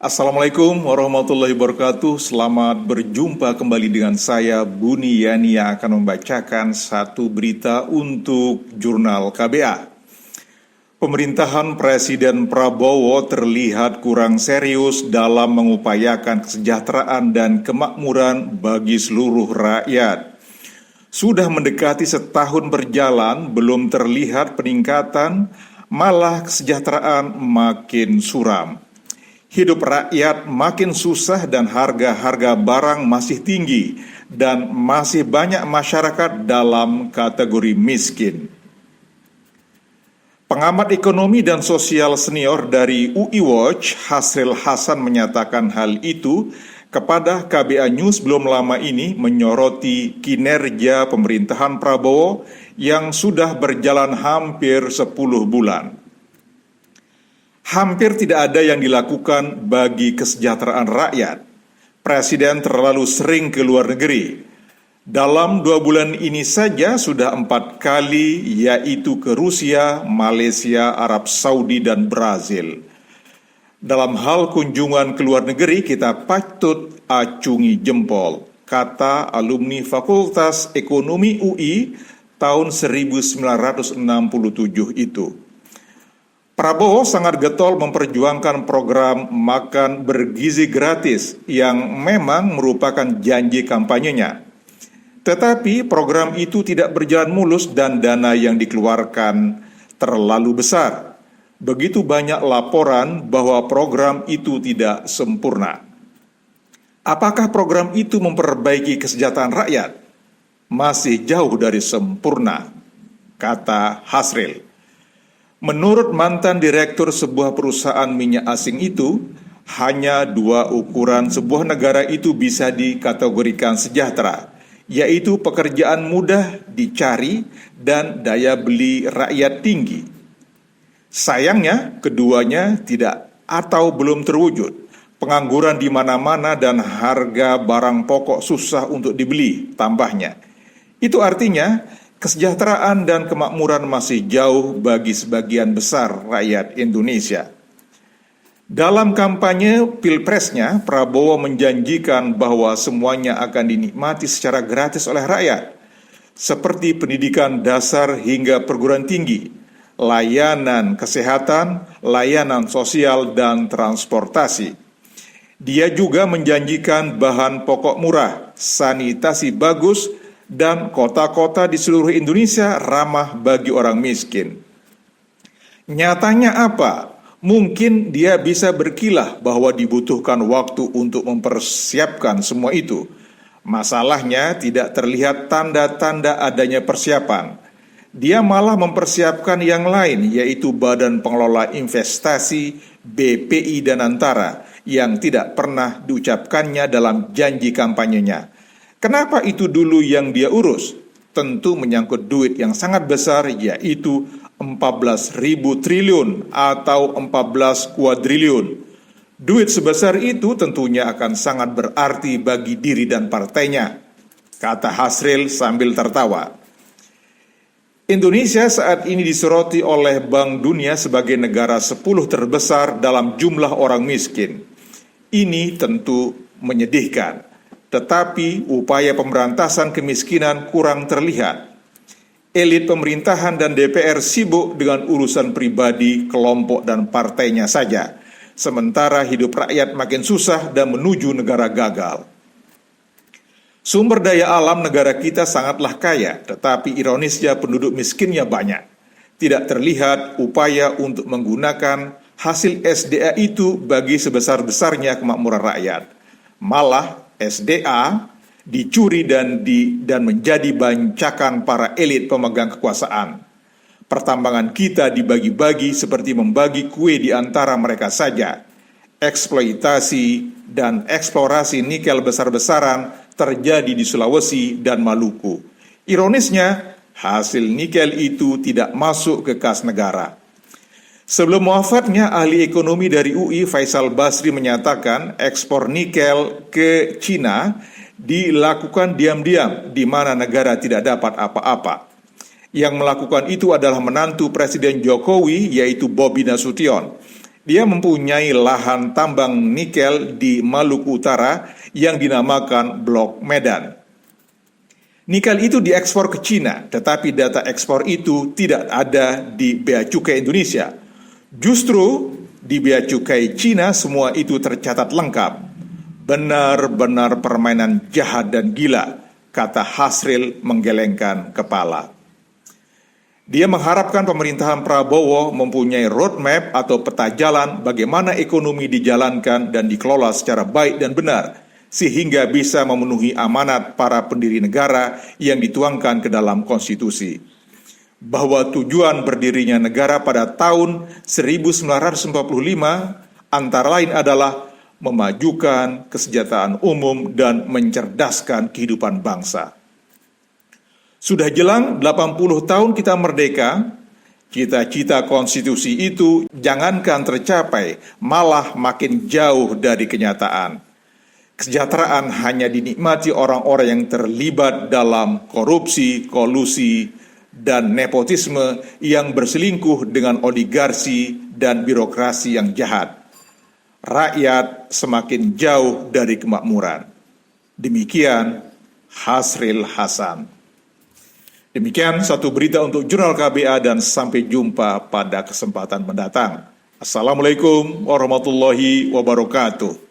Assalamualaikum warahmatullahi wabarakatuh. Selamat berjumpa kembali dengan saya Buni Yani yang akan membacakan satu berita untuk Jurnal KBA. Pemerintahan Presiden Prabowo terlihat kurang serius dalam mengupayakan kesejahteraan dan kemakmuran bagi seluruh rakyat. Sudah mendekati setahun berjalan, belum terlihat peningkatan, malah kesejahteraan makin suram. Hidup rakyat makin susah dan harga-harga barang masih tinggi dan masih banyak masyarakat dalam kategori miskin. Pengamat ekonomi dan sosial senior dari UI Watch, Hasril Hasan menyatakan hal itu kepada KBA News belum lama ini menyoroti kinerja pemerintahan Prabowo yang sudah berjalan hampir 10 bulan. Hampir tidak ada yang dilakukan bagi kesejahteraan rakyat. Presiden terlalu sering ke luar negeri. Dalam 2 bulan ini saja sudah 4 kali, yaitu ke Rusia, Malaysia, Arab Saudi, dan Brazil. Dalam hal kunjungan ke luar negeri, kita patut acungi jempol, kata alumni Fakultas Ekonomi UI tahun 1967 itu. Prabowo sangat getol memperjuangkan program makan bergizi gratis yang memang merupakan janji kampanyenya. Tetapi program itu tidak berjalan mulus dan dana yang dikeluarkan terlalu besar. Begitu banyak laporan bahwa program itu tidak sempurna. Apakah program itu memperbaiki kesejahteraan rakyat? Masih jauh dari sempurna, kata Hasril. Menurut mantan direktur sebuah perusahaan minyak asing itu, hanya 2 ukuran sebuah negara itu bisa dikategorikan sejahtera, yaitu pekerjaan mudah dicari dan daya beli rakyat tinggi. Sayangnya, keduanya tidak atau belum terwujud. Pengangguran di mana-mana dan harga barang pokok susah untuk dibeli, tambahnya. Itu artinya, kesejahteraan dan kemakmuran masih jauh bagi sebagian besar rakyat Indonesia. Dalam kampanye Pilpresnya, Prabowo menjanjikan bahwa semuanya akan dinikmati secara gratis oleh rakyat, seperti pendidikan dasar hingga perguruan tinggi, layanan kesehatan, layanan sosial, dan transportasi. Dia juga menjanjikan bahan pokok murah, sanitasi bagus, dan kota-kota di seluruh Indonesia ramah bagi orang miskin. Nyatanya apa? Mungkin dia bisa berkilah bahwa dibutuhkan waktu untuk mempersiapkan semua itu. Masalahnya tidak terlihat tanda-tanda adanya persiapan. Dia malah mempersiapkan yang lain, yaitu Badan Pengelola Investasi, BPI dan Antara, yang tidak pernah diucapkannya dalam janji kampanyenya. Kenapa itu dulu yang dia urus? Tentu menyangkut duit yang sangat besar, yaitu 14.000 triliun atau 14 kuadriliun. Duit sebesar itu tentunya akan sangat berarti bagi diri dan partainya, kata Hasril sambil tertawa. Indonesia saat ini disoroti oleh Bank Dunia sebagai negara 10 terbesar dalam jumlah orang miskin. Ini tentu menyedihkan. Tetapi upaya pemberantasan kemiskinan kurang terlihat. Elit pemerintahan dan DPR sibuk dengan urusan pribadi, kelompok, dan partainya saja. Sementara hidup rakyat makin susah dan menuju negara gagal. Sumber daya alam negara kita sangatlah kaya, tetapi ironisnya penduduk miskinnya banyak. Tidak terlihat upaya untuk menggunakan hasil SDA itu bagi sebesar-besarnya kemakmuran rakyat. Malah SDA dicuri dan menjadi bancakan para elit pemegang kekuasaan. Pertambangan kita dibagi-bagi seperti membagi kue di antara mereka saja. Eksploitasi dan eksplorasi nikel besar-besaran terjadi di Sulawesi dan Maluku. Ironisnya, hasil nikel itu tidak masuk ke kas negara. Sebelum wafatnya, ahli ekonomi dari UI Faisal Basri menyatakan ekspor nikel ke Cina dilakukan diam-diam di mana negara tidak dapat apa-apa. Yang melakukan itu adalah menantu Presiden Jokowi, yaitu Bobi Nasution. Dia mempunyai lahan tambang nikel di Maluku Utara yang dinamakan Blok Medan. Nikel itu diekspor ke Cina, tetapi data ekspor itu tidak ada di Bea Cukai Indonesia. Justru di Bea Cukai Cina semua itu tercatat lengkap. Benar-benar permainan jahat dan gila, kata Hasril menggelengkan kepala. Dia mengharapkan pemerintahan Prabowo mempunyai roadmap atau peta jalan bagaimana ekonomi dijalankan dan dikelola secara baik dan benar, sehingga bisa memenuhi amanat para pendiri negara yang dituangkan ke dalam konstitusi. Bahwa tujuan berdirinya negara pada tahun 1945 antara lain adalah memajukan kesejahteraan umum dan mencerdaskan kehidupan bangsa. Sudah jelang 80 tahun kita merdeka, cita-cita konstitusi itu jangankan tercapai, malah makin jauh dari kenyataan. Kesejahteraan hanya dinikmati orang-orang yang terlibat dalam korupsi, kolusi, dan nepotisme yang berselingkuh dengan oligarki dan birokrasi yang jahat. Rakyat semakin jauh dari kemakmuran. Demikian Hasril Hasan. Demikian satu berita untuk Jurnal KBA dan sampai jumpa pada kesempatan mendatang. Assalamualaikum warahmatullahi wabarakatuh.